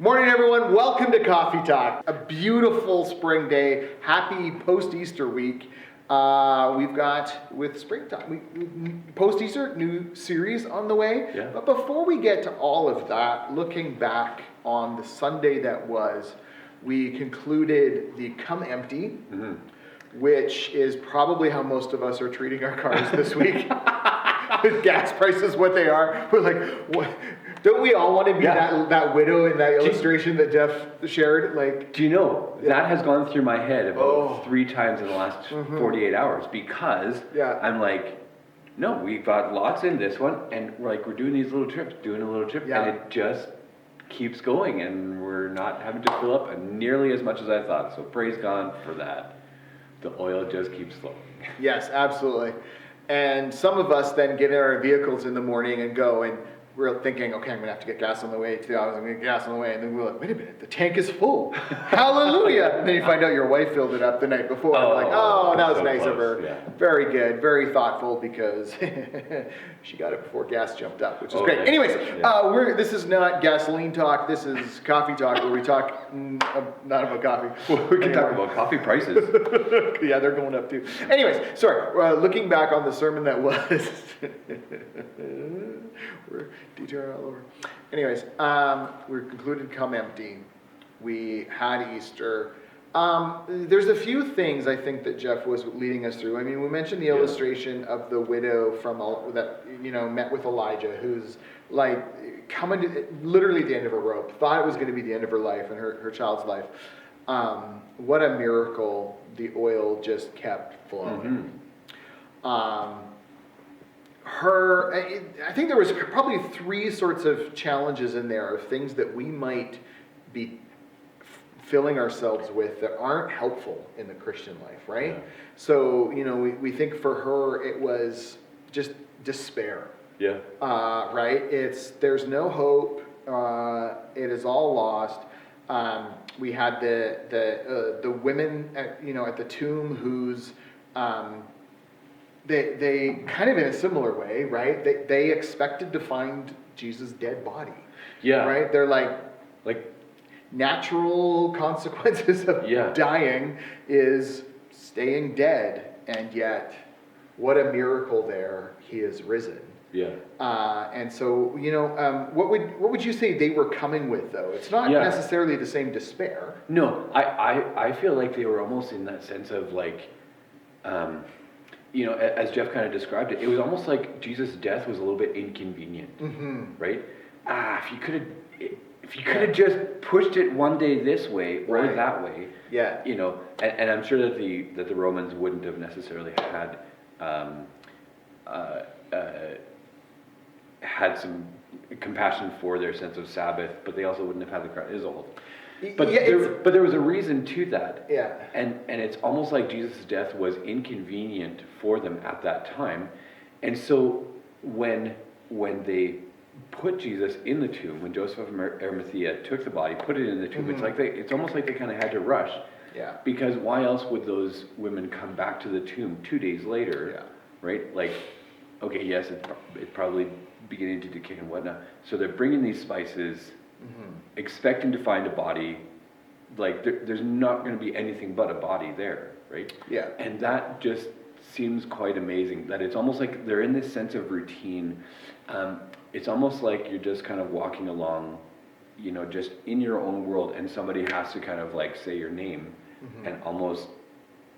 Morning, everyone. Welcome to Coffee Talk. A beautiful spring day. Happy post-Easter week. We've got, with Spring Talk, post-Easter, new series on the way. Yeah. But before we get to all of that, looking back on the Sunday that was, we concluded the Come Empty, which is probably how most of us are treating our cars this week. With gas prices what they are. We're like, what? Don't we all want to be that widow in that illustration that Jeff shared? Like, do you know, that has gone through my head about 3 times in the last 48 hours because I'm like, no, we've got lots in this one, and we're doing these little trips, and it just keeps going, and we're not having to fill up nearly as much as I thought. So praise God for that. The oil just keeps flowing. Yes, absolutely. And some of us then get in our vehicles in the morning and go, and we're thinking, okay, I'm going to have to get gas on the way. 2 hours, I'm going to get gas on the way. And then we're like, wait a minute, the tank is full. Hallelujah. And then you find out your wife filled it up the night before. And you're like, oh, that was so nice close. of her. Yeah. Very good. Very thoughtful because she got it before gas jumped up, which is great. Nice. Anyways, Yeah. this is not gasoline talk. This is coffee talk where we talk not about coffee. Well, we can talk about coffee prices. Yeah, they're going up too. Anyways, sorry. Looking back on the sermon that was, we're detouring all over. Anyways, we concluded Come Empty. We had Easter. There's a few things I think that Jeff was leading us through. I mean, we mentioned the illustration of the widow that met with Elijah, who's like coming to literally the end of her rope. Thought it was going to be the end of her life and her child's life. What a miracle! The oil just kept flowing. I think there was probably 3 sorts of challenges in there of things that we might be filling ourselves with that aren't helpful in the Christian life, right? Yeah. So, we think for her it was just despair. Yeah. Right? There's no hope. It is all lost. We had the women at the tomb whose they kind of in a similar way, right? They expected to find Jesus' dead body. Yeah. Right? They're like natural consequences of dying is staying dead, and yet what a miracle there, he is risen. Yeah. And so, what would you say they were coming with, though? It's not necessarily the same despair. No, I feel like they were almost in that sense of as Jeff kind of described it, it was almost like Jesus' death was a little bit inconvenient, right? If you could have just pushed it one day this way or that way, and I'm sure that the Romans wouldn't have necessarily had some compassion for their sense of Sabbath, but they also wouldn't have had the crowd. It is old. But there was a reason to that. Yeah. And it's almost like Jesus' death was inconvenient for them at that time. And so when they put Jesus in the tomb, when Joseph of Arimathea took the body, put it in the tomb, it's almost like they kind of had to rush. Yeah. Because why else would those women come back to the tomb 2 days later? Yeah. Right? Like, okay, yes, it's probably beginning to decay and whatnot. So they're bringing these spices, expecting to find a body. Like there's not going to be anything but a body there, right? Yeah. And that just seems quite amazing. That it's almost like they're in this sense of routine. It's almost like you're just kind of walking along, just in your own world, and somebody has to kind of say your name and almost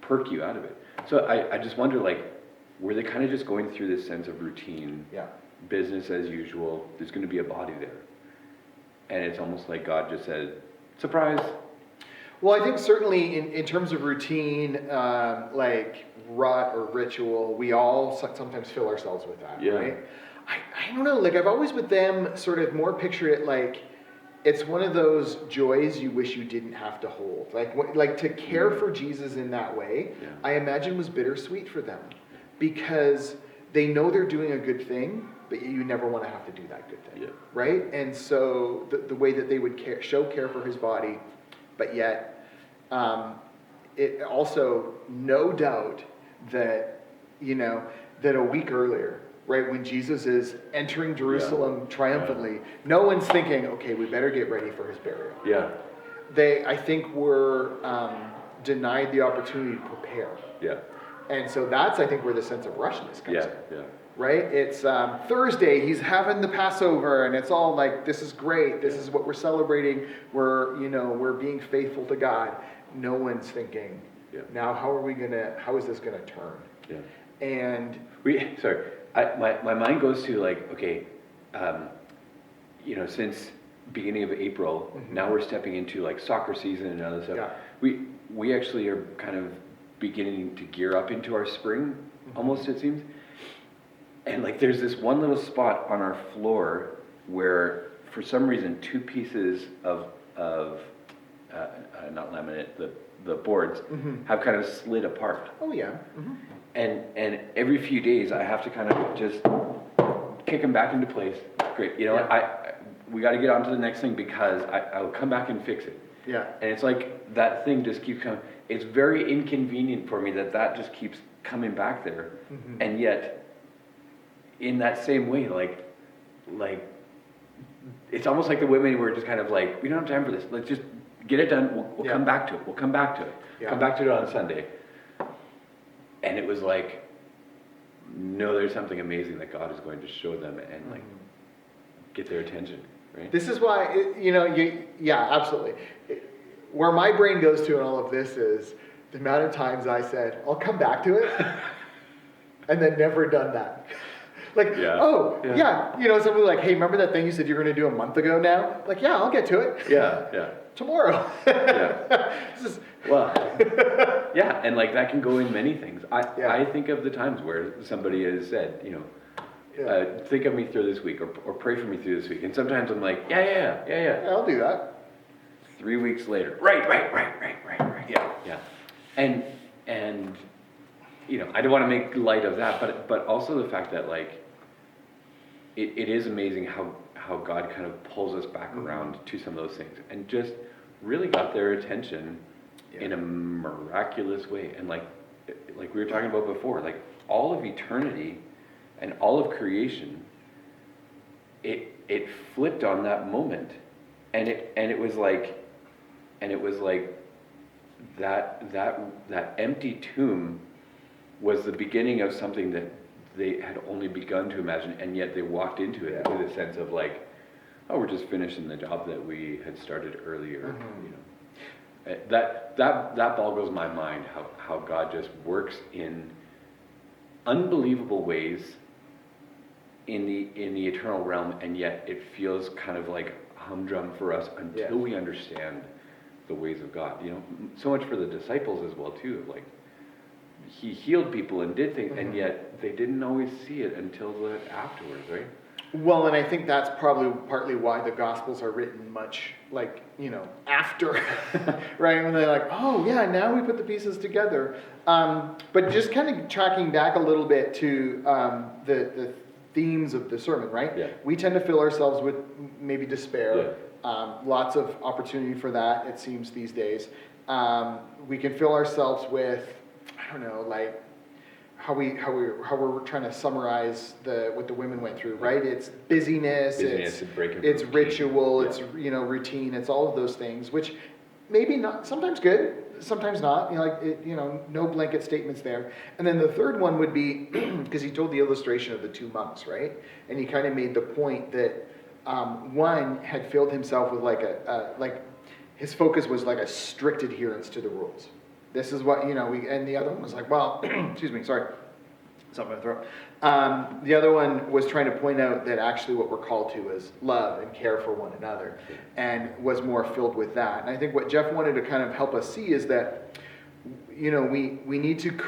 perk you out of it. So I just wonder, were they kind of just going through this sense of routine? Yeah. Business as usual. There's going to be a body there. And it's almost like God just said, surprise. Well, I think certainly in terms of routine, rut or ritual, we all sometimes fill ourselves with that, right? I don't know, I've always with them sort of more picture it it's one of those joys you wish you didn't have to hold. To care for Jesus in that way, I imagine was bittersweet for them because they know they're doing a good thing, but you never want to have to do that good thing, right? And so the way that they would show care for his body, but yet it also no doubt that that a week earlier right? When Jesus is entering Jerusalem triumphantly, no one's thinking, okay, we better get ready for his burial. Yeah. They, I think, were denied the opportunity to prepare. Yeah. And so that's, I think, where the sense of rushness comes in. Yeah. Right? It's Thursday, he's having the Passover, and it's all like, this is great, this is what we're celebrating, we're being faithful to God. No one's thinking, now how is this gonna turn? Yeah. And my mind goes to like, okay, since beginning of April, now we're stepping into like soccer season and other stuff. Yeah. We actually are kind of beginning to gear up into our spring, almost it seems. And like there's this one little spot on our floor where for some reason 2 pieces of not laminate, the boards have kind of slid apart. oh yeah. And every few days I have to kind of just kick them back into place. Great, we got to get on to the next thing because I'll come back and fix it. Yeah. And it's like that thing just keeps coming. It's very inconvenient for me that just keeps coming back there. And yet, in that same way, like it's almost like the women were just kind of like, we don't have time for this. Let's just get it done. We'll come back to it. We'll come back to it. Yeah. Come back to it on Sunday. And it was like, no, there's something amazing that God is going to show them and like get their attention, right? This is why, absolutely. Where my brain goes to in all of this is the amount of times I said, I'll come back to it, and then never done that. Like, somebody like, hey, remember that thing you said you were going to do a month ago now? Like, yeah, I'll get to it. Yeah. Tomorrow. And like that can go in many things. I think of the times where somebody has said, think of me through this week or pray for me through this week. And sometimes I'm like, yeah. I'll do that. 3 weeks later, right. Yeah. And I don't want to make light of that, but also the fact that like, it is amazing how God kind of pulls us back around to some of those things and just really got their attention in a miraculous way. And like we were talking about before, like all of eternity and all of creation, it flipped on that moment. And it was like that empty tomb was the beginning of something that they had only begun to imagine, and yet they walked into it with a sense of like, oh, we're just finishing the job that we had started earlier. That boggles my mind how God just works in unbelievable ways in the eternal realm, and yet it feels kind of like humdrum for us until we understand the ways of God. So much for the disciples as well too. Like he healed people and did things, and yet they didn't always see it until afterwards, right? Well, and I think that's probably partly why the Gospels are written much like, after, right? When they're like, oh yeah, now we put the pieces together. But just kind of tracking back a little bit to the themes of the sermon, right? Yeah. We tend to fill ourselves with maybe despair. Lots of opportunity for that, it seems, these days. We can fill ourselves with, I don't know, like how we're trying to summarize what the women went through, right? It's busyness, it's ritual, it's routine, it's all of those things, which maybe not, sometimes good, sometimes not. No blanket statements there. And then the third one would be because he told the illustration of the 2 monks, right? And he kind of made the point that one had filled himself with his focus was like a strict adherence to the rules. This is what, and the other one was like, well, excuse me, sorry, something in my throat. The other one was trying to point out that actually what we're called to is love and care for one another, and was more filled with that. And I think what Jeff wanted to kind of help us see is that, we need to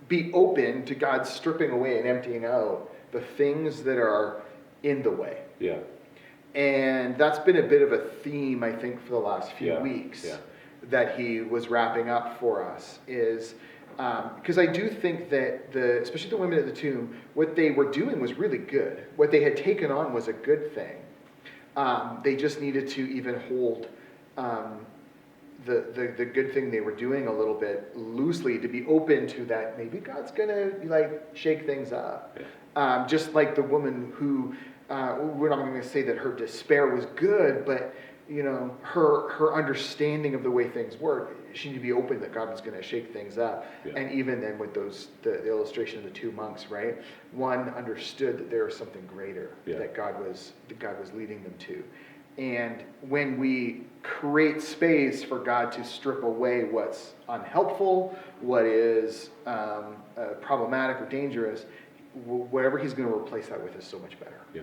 be open to God stripping away and emptying out the things that are in the way. Yeah. And that's been a bit of a theme, I think, for the last few weeks. Yeah. That he was wrapping up for us is because I do think that especially the women at the tomb, what they were doing was really good. What they had taken on was a good thing. They just needed to even hold the good thing they were doing a little bit loosely, to be open to that maybe God's gonna shake things up. Just like the woman who, we're not going to say that her despair was good, but her understanding of the way things work, she needed to be open that God was going to shake things up. Yeah. And even then with the illustration of the two monks, right? One understood that there was something greater that God was leading them to. And when we create space for God to strip away what's unhelpful, what is problematic or dangerous, whatever he's going to replace that with is so much better. Yeah.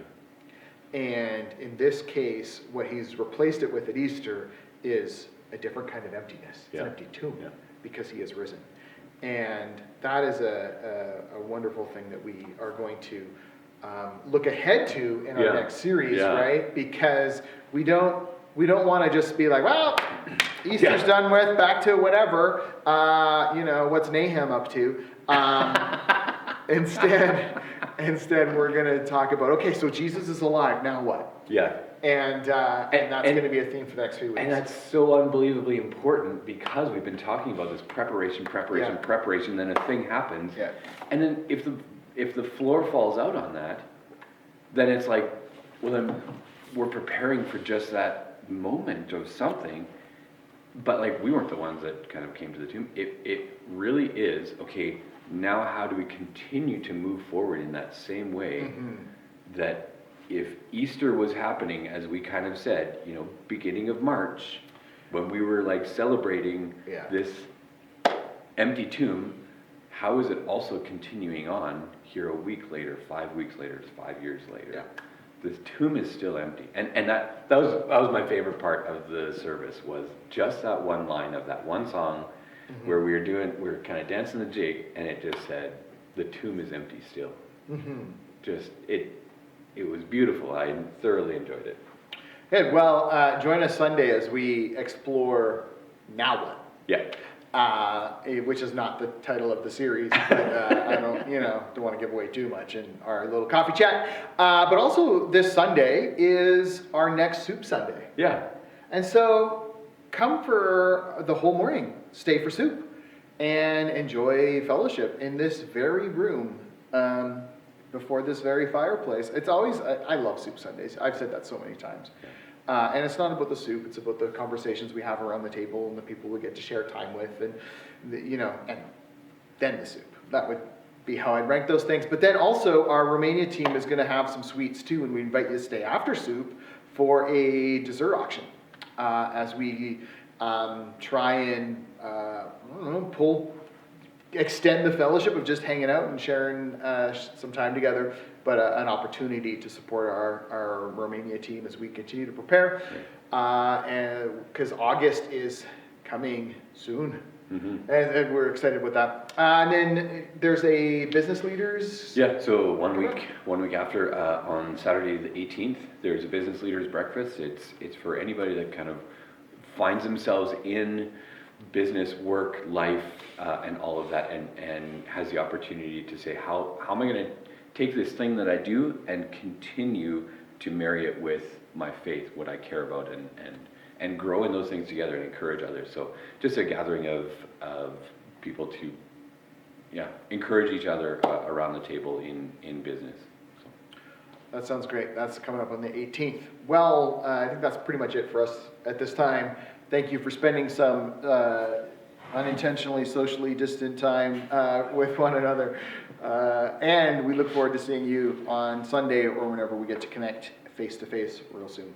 And in this case, what he's replaced it with at Easter is a different kind of emptiness. It's an empty tomb because he has risen. And that is a wonderful thing that we are going to look ahead to in our next series, right? Because we don't want to just be like, well, Easter's done with, back to whatever, what's Nahum up to? Instead, we're going to talk about, okay, so Jesus is alive, now what? Yeah. And that's going to be a theme for the next few weeks. And that's so unbelievably important because we've been talking about this preparation, then a thing happens. Yeah. And then if the floor falls out on that, then it's like, well, then we're preparing for just that moment of something. But like, we weren't the ones that kind of came to the tomb. It really is, okay, now how do we continue to move forward in that same way that if Easter was happening, as we kind of said, beginning of March, when we were like celebrating this empty tomb, how is it also continuing on here a week later, 5 weeks later, 5 years later? Yeah. This tomb is still empty. And that was my favorite part of the service, was just that one line of that one song where we were kind of dancing the jig, and it just said, the tomb is empty still. Just, it was beautiful. I thoroughly enjoyed it. Good. Well, join us Sunday as we explore Now What? Yeah. Which is not the title of the series, but I don't want to give away too much in our little coffee chat. But also this Sunday is our next Soup Sunday. Yeah. And so come for the whole morning, stay for soup, and enjoy fellowship in this very room before this very fireplace. It's always, I love Soup Sundays. I've said that so many times. And it's not about the soup, it's about the conversations we have around the table and the people we get to share time with, and and then the soup. That would be how I'd rank those things. But then also our Romania team is going to have some sweets too, and we invite you to stay after soup for a dessert auction as we try and extend the fellowship of just hanging out and sharing some time together, but an opportunity to support our Romania team as we continue to prepare. And because August is coming soon. And we're excited with that. And then there's a business leaders. Yeah, so one week after, on Saturday the 18th, there's a business leaders breakfast. It's for anybody that kind of finds themselves in business, work, life, and all of that, and has the opportunity to say, how am I going to take this thing that I do and continue to marry it with my faith, what I care about, and grow in those things together and encourage others. So just a gathering of people to encourage each other around the table in business. So. That sounds great. That's coming up on the 18th. Well, I think that's pretty much it for us at this time. Thank you for spending some unintentionally socially distant time with one another. And we look forward to seeing you on Sunday or whenever we get to connect face to face real soon.